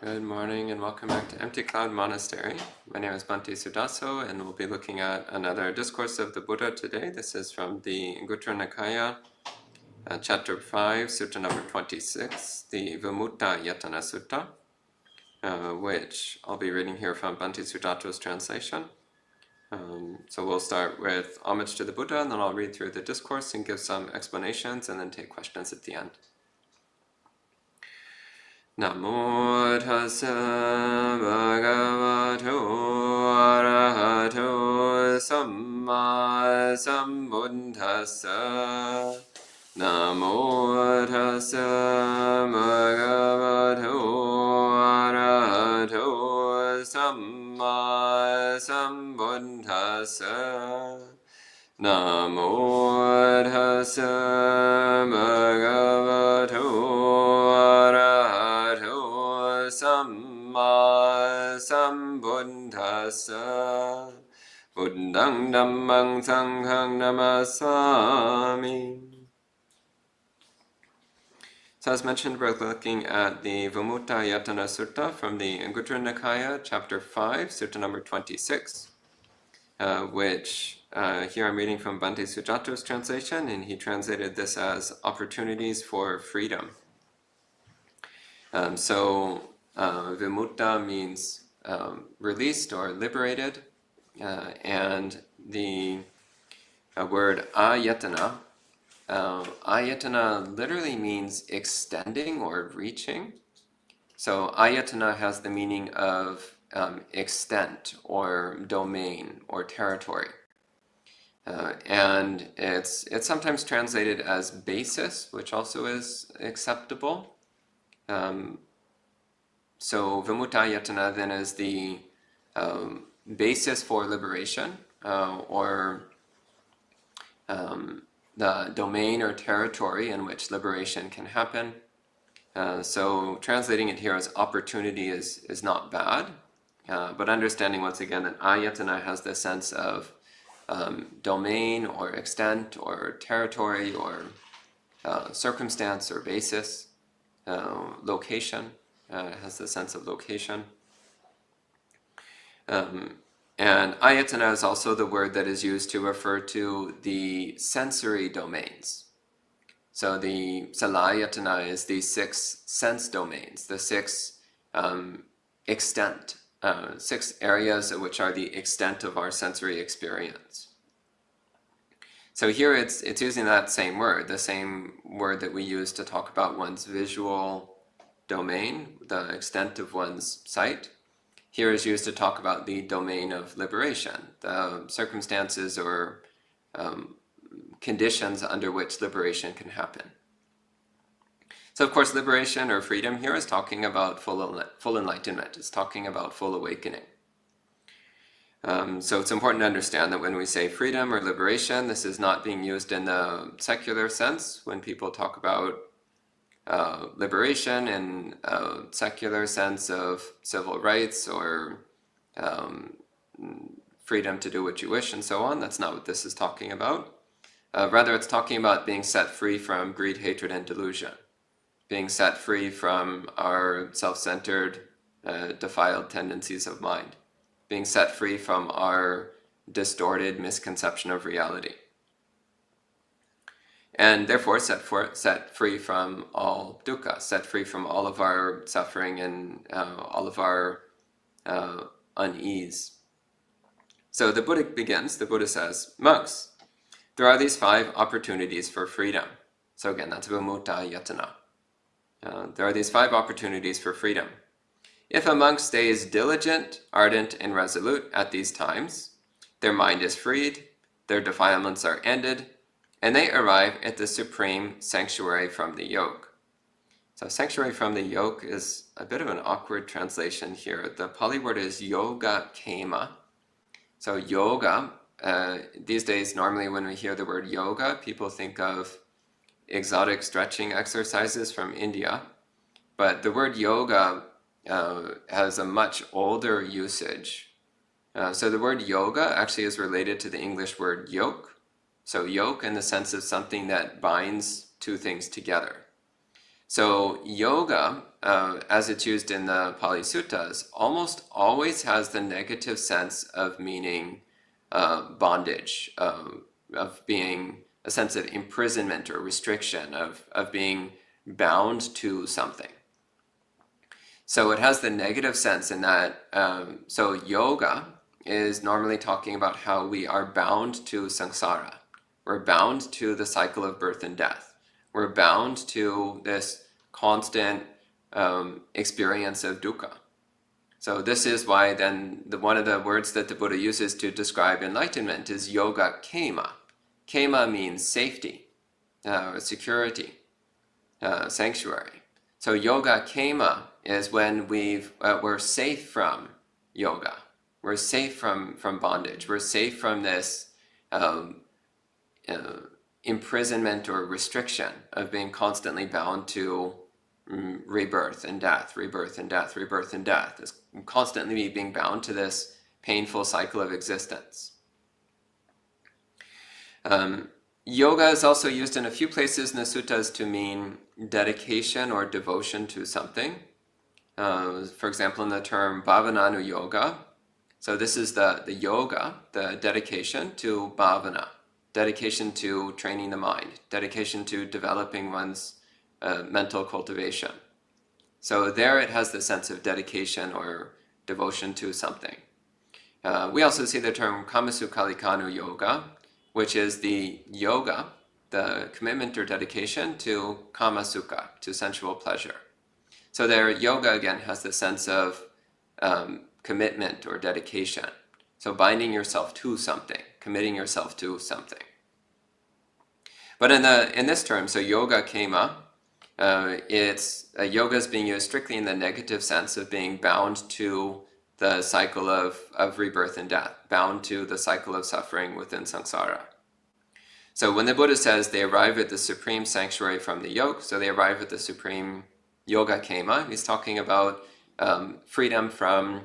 Good morning and welcome back to Empty Cloud Monastery. My name is Bhante Suddhāso and we'll be looking at another discourse of the Buddha today. This is from the Anguttara Nikaya, chapter 5, sutta number 26, the Vimuttāyatanasutta, which I'll be reading here from Bhante Suddhāto's translation. So we'll start with homage to the Buddha, and then I'll read through the discourse and give some explanations and then take questions at the end. Namo tassa bhagavato arahato samma sambuddhassa. Namo tassa bhagavato arahato samma sambuddhassa. Namo tassa bhagavato Samma Sambuddhassa. Buddhaṃ Dhammāṃ Saṅghāṃ Namasāmi. So as mentioned, we're looking at the Vimuttāyatanasutta from the Anguttara Nikaya, chapter 5, sutta number 26, which here I'm reading from Bhante Suddhāto's translation, and he translated this as opportunities for freedom. Vimutta means released or liberated, and the word ayatana, ayatana literally means extending or reaching. So ayatana has the meaning of extent or domain or territory. And it's sometimes translated as basis, which also is acceptable. So Vimuttāyatana then is the basis for liberation, or the domain or territory in which liberation can happen. So translating it here as opportunity is not bad, but understanding once again that ayatana has the sense of domain or extent or territory or circumstance or basis, location. Has the sense of location. And ayatana is also the word that is used to refer to the sensory domains. So the salayatana is the 6 sense domains, the 6 extent, 6 areas which are the extent of our sensory experience. So here it's using that same word, the same word that we use to talk about one's visual domain, the extent of one's sight. Here is used to talk about the domain of liberation, the circumstances or conditions under which liberation can happen. So of course liberation or freedom here is talking about full enlightenment, it's talking about full awakening. So it's important to understand that when we say freedom or liberation, this is not being used in the secular sense. When people talk about liberation in a secular sense of civil rights or freedom to do what you wish and so on, that's not what this is talking about. Rather, it's talking about being set free from greed, hatred, and delusion, being set free from our self-centered, defiled tendencies of mind, being set free from our distorted misconception of reality. And therefore set free from all dukkha, set free from all of our suffering and all of our unease. So the Buddha begins, the Buddha says, monks, there are these 5 opportunities for freedom. So again, that's Vimuttāyatana. There are these 5 opportunities for freedom. If a monk stays diligent, ardent, and resolute at these times, their mind is freed, their defilements are ended, and they arrive at the supreme sanctuary from the yoke. So sanctuary from the yoke is a bit of an awkward translation here. The Pali word is yoga kema. So yoga, these days normally when we hear the word yoga, people think of exotic stretching exercises from India. But the word yoga has a much older usage. So the word yoga actually is related to the English word yoke. So yoke in the sense of something that binds 2 things together. So yoga, as it's used in the Pali Suttas, almost always has the negative sense of meaning bondage, of being a sense of imprisonment or restriction, of being bound to something. So it has the negative sense in that, so yoga is normally talking about how we are bound to samsara. We're bound to the cycle of birth and death. We're bound to this constant experience of dukkha. So this is why then one of the words that the Buddha uses to describe enlightenment is yoga kema. Kema means safety, security, sanctuary. So yoga kema is when we're safe from yoga. We're safe from bondage. We're safe from this imprisonment or restriction of being constantly bound to rebirth and death, rebirth and death, rebirth and death. It's constantly being bound to this painful cycle of existence. Yoga is also used in a few places in the suttas to mean dedication or devotion to something. For example, in the term bhavananu yoga. So this is the yoga, the dedication to bhavana, dedication to training the mind, dedication to developing one's mental cultivation. So there it has the sense of dedication or devotion to something. We also see the term kamasukalikanu yoga, which is the yoga, the commitment or dedication to kamasuka, to sensual pleasure. So there yoga again has the sense of commitment or dedication. So binding yourself to something, committing yourself to something. But in this term, so yoga kema, yoga is being used strictly in the negative sense of being bound to the cycle of rebirth and death, bound to the cycle of suffering within samsara. So when the Buddha says they arrive at the supreme sanctuary from the yoke, so they arrive at the supreme yoga kema, he's talking about freedom from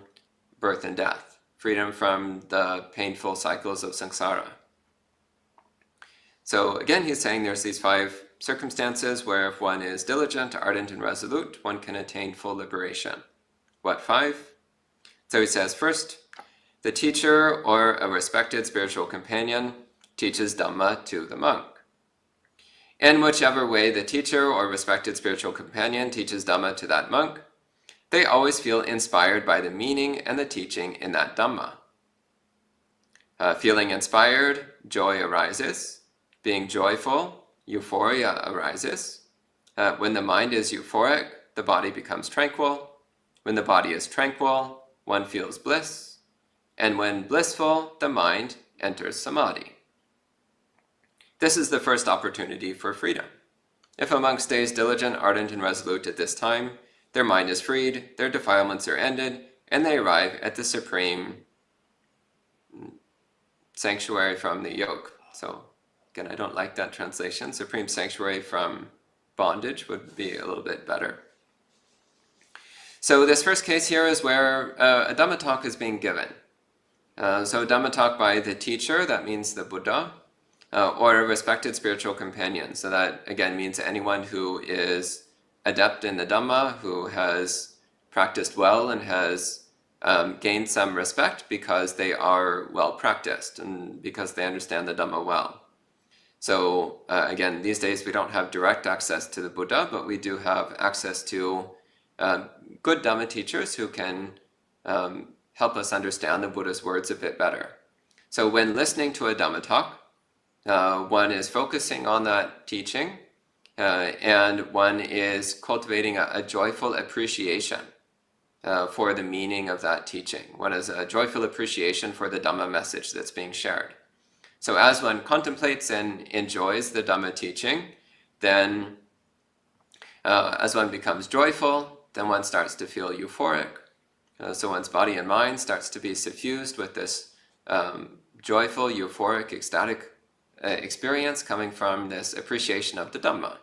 birth and death, freedom from the painful cycles of samsara. So again, he's saying there's these 5 circumstances where if one is diligent, ardent, and resolute, one can attain full liberation. What 5? So he says, first, the teacher or a respected spiritual companion teaches Dhamma to the monk. In whichever way the teacher or respected spiritual companion teaches Dhamma to that monk, they always feel inspired by the meaning and the teaching in that Dhamma. Feeling inspired, joy arises. Being joyful, euphoria arises. When the mind is euphoric, the body becomes tranquil. When the body is tranquil, one feels bliss. And when blissful, the mind enters samadhi. This is the first opportunity for freedom. If a monk stays diligent, ardent, and resolute at this time, their mind is freed, their defilements are ended, and they arrive at the supreme sanctuary from the yoke. So again, I don't like that translation. Supreme sanctuary from bondage would be a little bit better. So this first case here is where a Dhamma talk is being given. So a Dhamma talk by the teacher, that means the Buddha, or a respected spiritual companion. So that again means anyone who is adept in the Dhamma, who has practiced well and has gained some respect because they are well practiced and because they understand the Dhamma well. So again, these days we don't have direct access to the Buddha, but we do have access to good Dhamma teachers who can help us understand the Buddha's words a bit better. So when listening to a Dhamma talk, one is focusing on that teaching, and one is cultivating a joyful appreciation for the meaning of that teaching. One is a joyful appreciation for the Dhamma message that's being shared. So as one contemplates and enjoys the Dhamma teaching, then as one becomes joyful, then one starts to feel euphoric. So one's body and mind starts to be suffused with this joyful, euphoric, ecstatic experience coming from this appreciation of the Dhamma.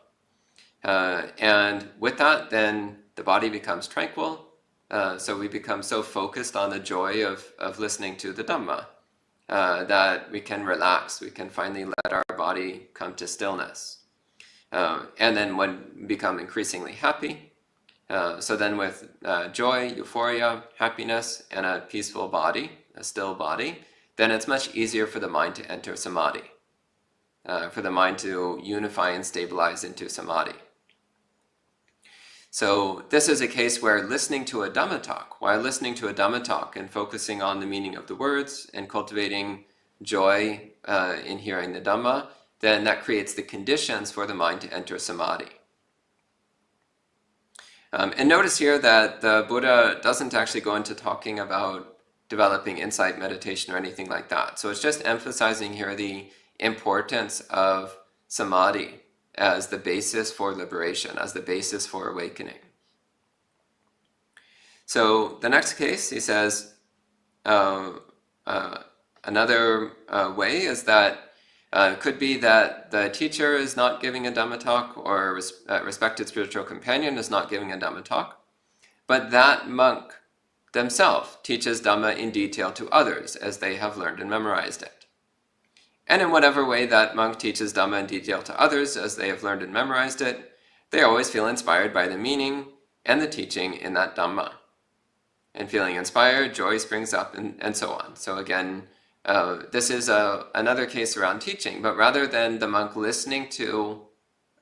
And with that, then the body becomes tranquil. So we become so focused on the joy of listening to the Dhamma that we can relax. We can finally let our body come to stillness. And then one become increasingly happy. So then with joy, euphoria, happiness, and a peaceful body, a still body, then it's much easier for the mind to enter samadhi, for the mind to unify and stabilize into samadhi. So this is a case where listening to a Dhamma talk, while listening to a Dhamma talk and focusing on the meaning of the words and cultivating joy in hearing the Dhamma, then that creates the conditions for the mind to enter samadhi. And notice here that the Buddha doesn't actually go into talking about developing insight meditation or anything like that. So it's just emphasizing here the importance of samadhi as the basis for liberation, as the basis for awakening. So the next case, he says, another way is that it could be that the teacher is not giving a Dhamma talk, or respected spiritual companion is not giving a Dhamma talk, but that monk themselves teaches Dhamma in detail to others as they have learned and memorized it. And in whatever way that monk teaches Dhamma in detail to others as they have learned and memorized it, they always feel inspired by the meaning and the teaching in that Dhamma. And feeling inspired, joy springs up, and so on. So again, this is another case around teaching, but rather than the monk listening to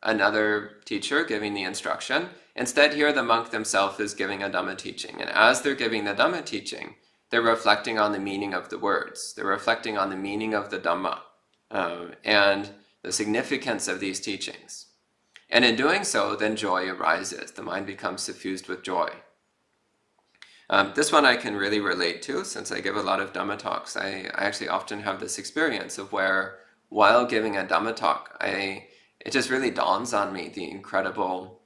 another teacher giving the instruction, instead here the monk themselves is giving a Dhamma teaching. And as they're giving the Dhamma teaching, they're reflecting on the meaning of the words. They're reflecting on the meaning of the Dhamma and the significance of these teachings. And in doing so, then joy arises. The mind becomes suffused with joy. This one I can really relate to, since I give a lot of Dhamma talks. I actually often have this experience of where, while giving a Dhamma talk, it just really dawns on me the incredible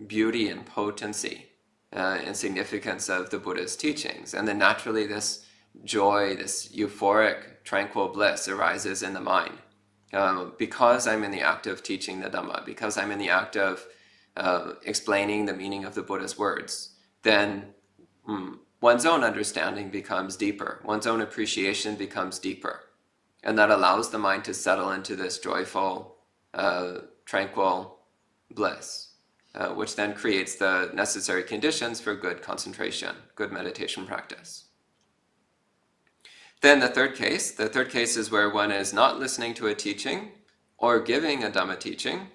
beauty and potency and significance of the Buddha's teachings. And then naturally this joy, this euphoric, tranquil bliss arises in the mind. Because I'm in the act of teaching the Dhamma, because I'm in the act of explaining the meaning of the Buddha's words, then one's own understanding becomes deeper, one's own appreciation becomes deeper, and that allows the mind to settle into this joyful, tranquil bliss, which then creates the necessary conditions for good concentration, good meditation practice. Then the third case is where one is not listening to a teaching or giving a Dhamma teaching,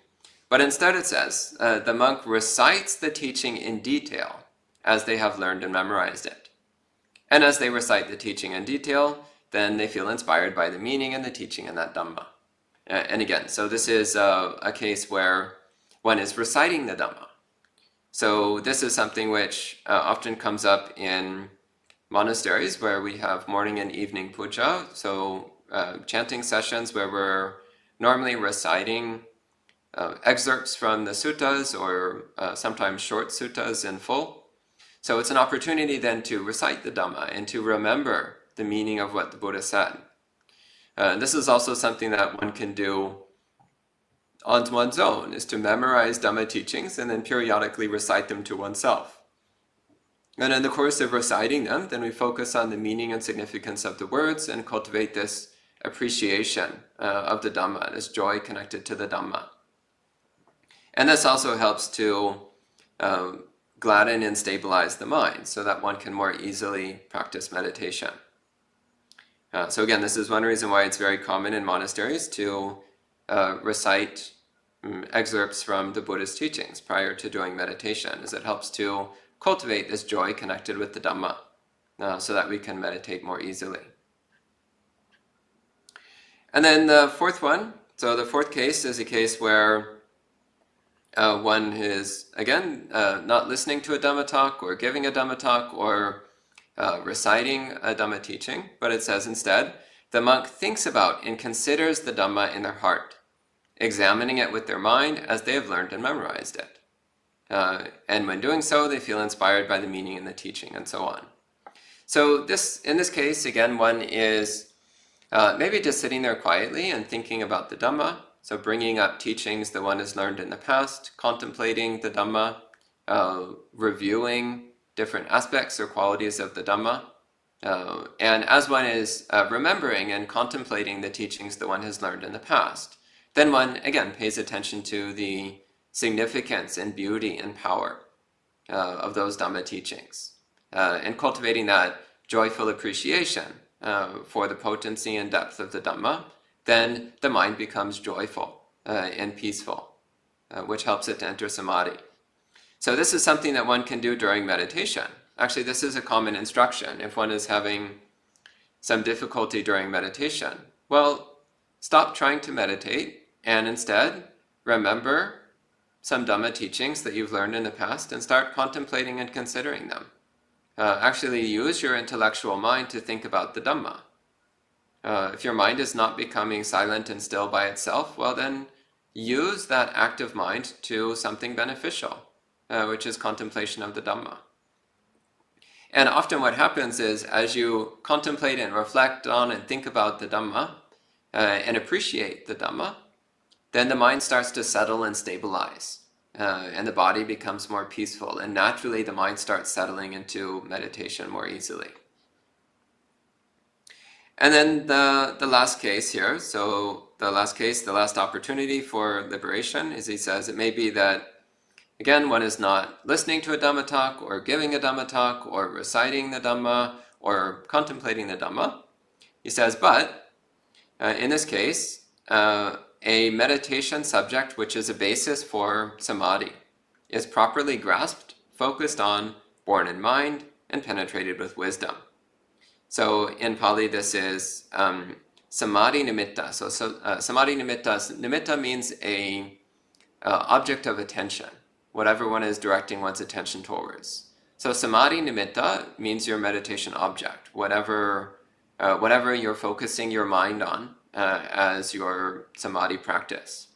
but instead it says, the monk recites the teaching in detail as they have learned and memorized it. And as they recite the teaching in detail, then they feel inspired by the meaning and the teaching in that Dhamma. And again, so this is a case where one is reciting the Dhamma. So this is something which often comes up in monasteries where we have morning and evening puja, so chanting sessions where we're normally reciting excerpts from the suttas or sometimes short suttas in full. So it's an opportunity then to recite the Dhamma and to remember the meaning of what the Buddha said. This is also something that one can do on one's own, is to memorize Dhamma teachings and then periodically recite them to oneself. And in the course of reciting them, then we focus on the meaning and significance of the words and cultivate this appreciation of the Dhamma, this joy connected to the Dhamma. And this also helps to gladden and stabilize the mind so that one can more easily practice meditation. So again, this is one reason why it's very common in monasteries to recite excerpts from the Buddha's teachings prior to doing meditation, as it helps to cultivate this joy connected with the Dhamma so that we can meditate more easily. And then the fourth one, so the fourth case is a case where one is, again, not listening to a Dhamma talk or giving a Dhamma talk or reciting a Dhamma teaching, but it says instead, the monk thinks about and considers the Dhamma in their heart, examining it with their mind as they have learned and memorized it. And when doing so, they feel inspired by the meaning and the teaching, and so on. So in this case, again, one is maybe just sitting there quietly and thinking about the Dhamma, so bringing up teachings that one has learned in the past, contemplating the Dhamma, reviewing different aspects or qualities of the Dhamma. And as one is remembering and contemplating the teachings that one has learned in the past, then one, again, pays attention to the significance and beauty and power of those Dhamma teachings. And cultivating that joyful appreciation for the potency and depth of the Dhamma, then the mind becomes joyful and peaceful, which helps it to enter samadhi. So this is something that one can do during meditation. Actually, this is a common instruction. If one is having some difficulty during meditation, well, stop trying to meditate and instead remember some Dhamma teachings that you've learned in the past and start contemplating and considering them. Actually use your intellectual mind to think about the Dhamma. If your mind is not becoming silent and still by itself, well then use that active mind to something beneficial, which is contemplation of the Dhamma. And often what happens is, as you contemplate and reflect on and think about the Dhamma, and appreciate the Dhamma, then the mind starts to settle and stabilize, and the body becomes more peaceful, and naturally the mind starts settling into meditation more easily. And then the last case here, so the last opportunity for liberation is, he says, it may be that, again, one is not listening to a Dhamma talk, or giving a Dhamma talk, or reciting the Dhamma, or contemplating the Dhamma. He says, but in this case, a meditation subject which is a basis for samadhi is properly grasped, focused on, borne in mind, and penetrated with wisdom. So in Pali, this is samadhi nimitta. So samadhi nimitta means a object of attention, whatever one is directing one's attention towards. So samadhi nimitta means your meditation object, whatever you're focusing your mind on as your samadhi practice.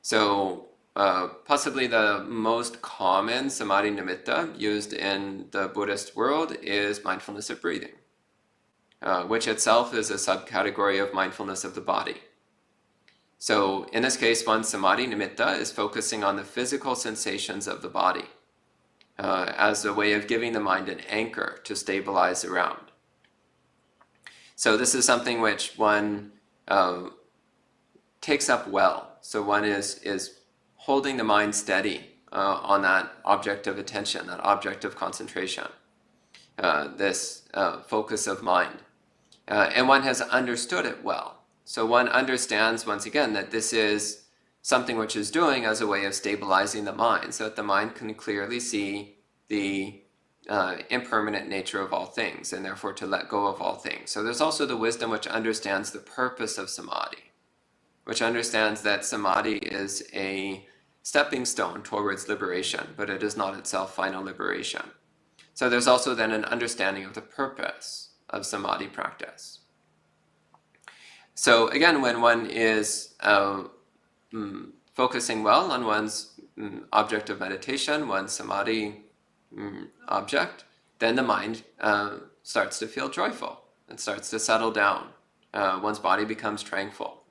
So possibly the most common samadhi nimitta used in the Buddhist world is mindfulness of breathing, which itself is a subcategory of mindfulness of the body. So in this case, one's samadhi nimitta is focusing on the physical sensations of the body as a way of giving the mind an anchor to stabilize around. So this is something which one takes up well. So one is holding the mind steady on that object of attention, that object of concentration, this focus of mind. And one has understood it well. So one understands, once again, that this is something which is doing as a way of stabilizing the mind, so that the mind can clearly see the impermanent nature of all things, and therefore to let go of all things. So there's also the wisdom which understands the purpose of samadhi, which understands that samadhi is a stepping stone towards liberation, but it is not itself final liberation. So there's also then an understanding of the purpose of samadhi practice. So again, when one is focusing well on one's object of meditation, one's samadhi object, then the mind starts to feel joyful. It starts to settle down. One's body becomes tranquil.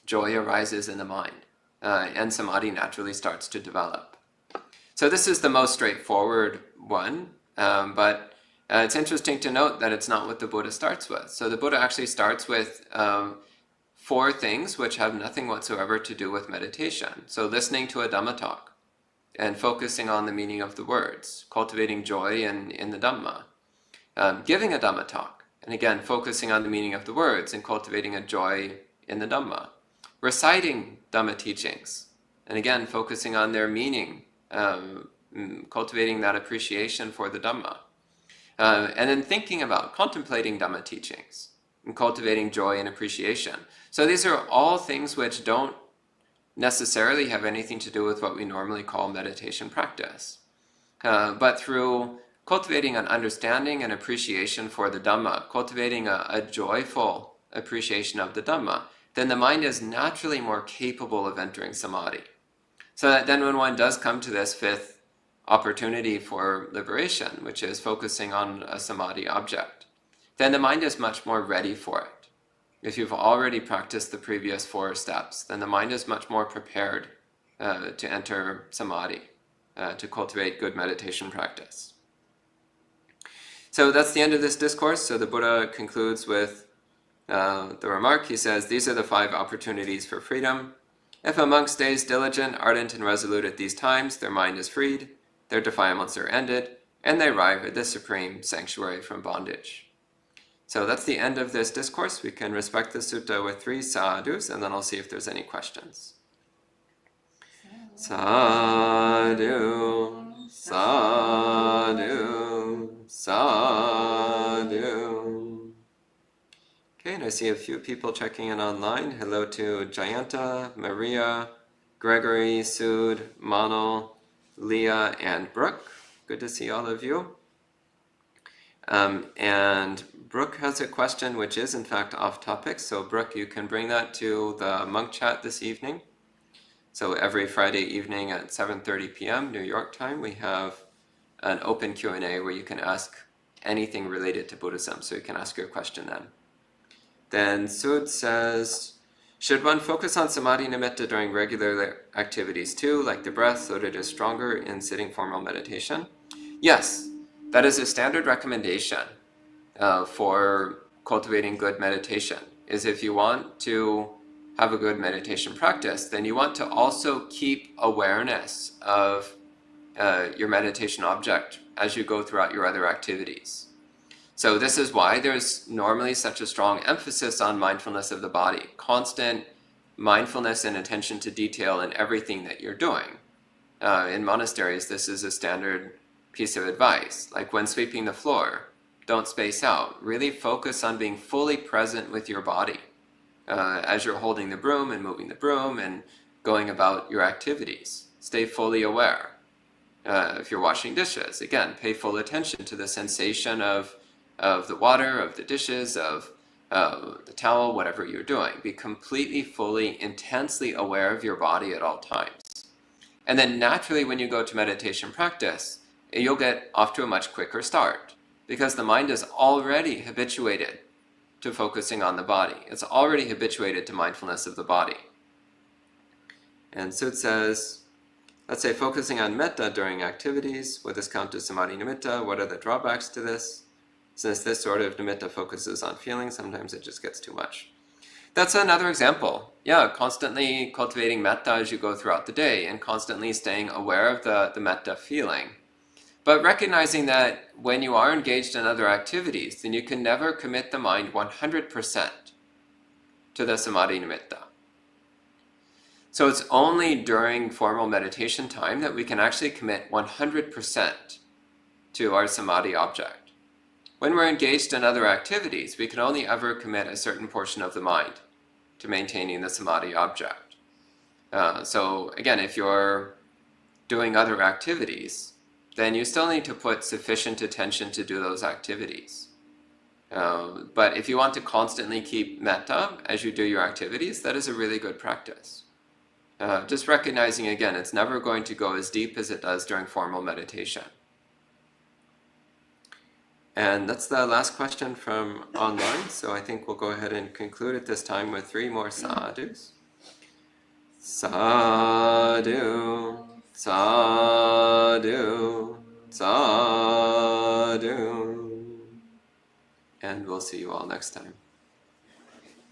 Joy arises in the mind, and samadhi naturally starts to develop. So this is the most straightforward one, but it's interesting to note that it's not what the Buddha starts with. So the Buddha actually starts with 4 things which have nothing whatsoever to do with meditation. So listening to a Dhamma talk and focusing on the meaning of the words, cultivating joy in the Dhamma, giving a Dhamma talk, and again focusing on the meaning of the words and cultivating a joy in the Dhamma, reciting Dhamma teachings, and again focusing on their meaning, cultivating that appreciation for the Dhamma. And then thinking about contemplating Dhamma teachings and cultivating joy and appreciation. So these are all things which don't necessarily have anything to do with what we normally call meditation practice. But through cultivating an understanding and appreciation for the Dhamma, cultivating a joyful appreciation of the Dhamma, then the mind is naturally more capable of entering samadhi. So that then when one does come to this 5th opportunity for liberation, which is focusing on a samadhi object, then the mind is much more ready for it. If you've already practiced the previous 4 steps, then the mind is much more prepared to enter samadhi, to cultivate good meditation practice. So that's the end of this discourse. So the Buddha concludes with the remark, he says, these are the 5 opportunities for freedom. If a monk stays diligent, ardent, and resolute at these times, their mind is freed, their defilements are ended, and they arrive at the supreme sanctuary from bondage. So that's the end of this discourse. We can respect the sutta with 3 sadhus, and then I'll see if there's any questions. Sadhu, sadhu, sadhu. Okay, and I see a few people checking in online. Hello to Jayanta, Maria, Gregory, Sud, Manal, Leah, and Brooke. Good to see all of you. And Brooke has a question which is in fact off topic. So Brooke, you can bring that to the monk chat this evening. So every Friday evening at 7:30 p.m. New York time, we have an open Q&A where you can ask anything related to Buddhism. So you can ask your question then. Then Sud says, should one focus on samadhi nimitta during regular activities too, like the breath, so that it is stronger in sitting formal meditation? Yes, that is a standard recommendation for cultivating good meditation, is if you want to have a good meditation practice, then you want to also keep awareness of your meditation object as you go throughout your other activities. So this is why there's normally such a strong emphasis on mindfulness of the body, constant mindfulness and attention to detail in everything that you're doing. In monasteries, this is a standard piece of advice. Like when sweeping the floor, don't space out. Really focus on being fully present with your body as you're holding the broom and moving the broom and going about your activities. Stay fully aware. If you're washing dishes, again, pay full attention to the sensation of the water, of the dishes, of the towel, whatever you're doing. Be completely, fully, intensely aware of your body at all times. And then naturally, when you go to meditation practice, you'll get off to a much quicker start because the mind is already habituated to focusing on the body. It's already habituated to mindfulness of the body. And Sud says, let's say focusing on metta during activities, would this count as samadhi nimitta? What are the drawbacks to this? Since this sort of nimitta focuses on feeling, sometimes it just gets too much. That's another example. Yeah, constantly cultivating metta as you go throughout the day and constantly staying aware of the metta feeling. But recognizing that when you are engaged in other activities, then you can never commit the mind 100% to the samadhi nimitta. So it's only during formal meditation time that we can actually commit 100% to our samadhi object. When we're engaged in other activities, we can only ever commit a certain portion of the mind to maintaining the samadhi object. So again, if you're doing other activities, then you still need to put sufficient attention to do those activities. But if you want to constantly keep metta as you do your activities, that is a really good practice. Just recognizing, again, it's never going to go as deep as it does during formal meditation. And that's the last question from online, so I think we'll go ahead and conclude at this time with 3 more sadhus. Sadhu, sadhu, sadhu. And we'll see you all next time.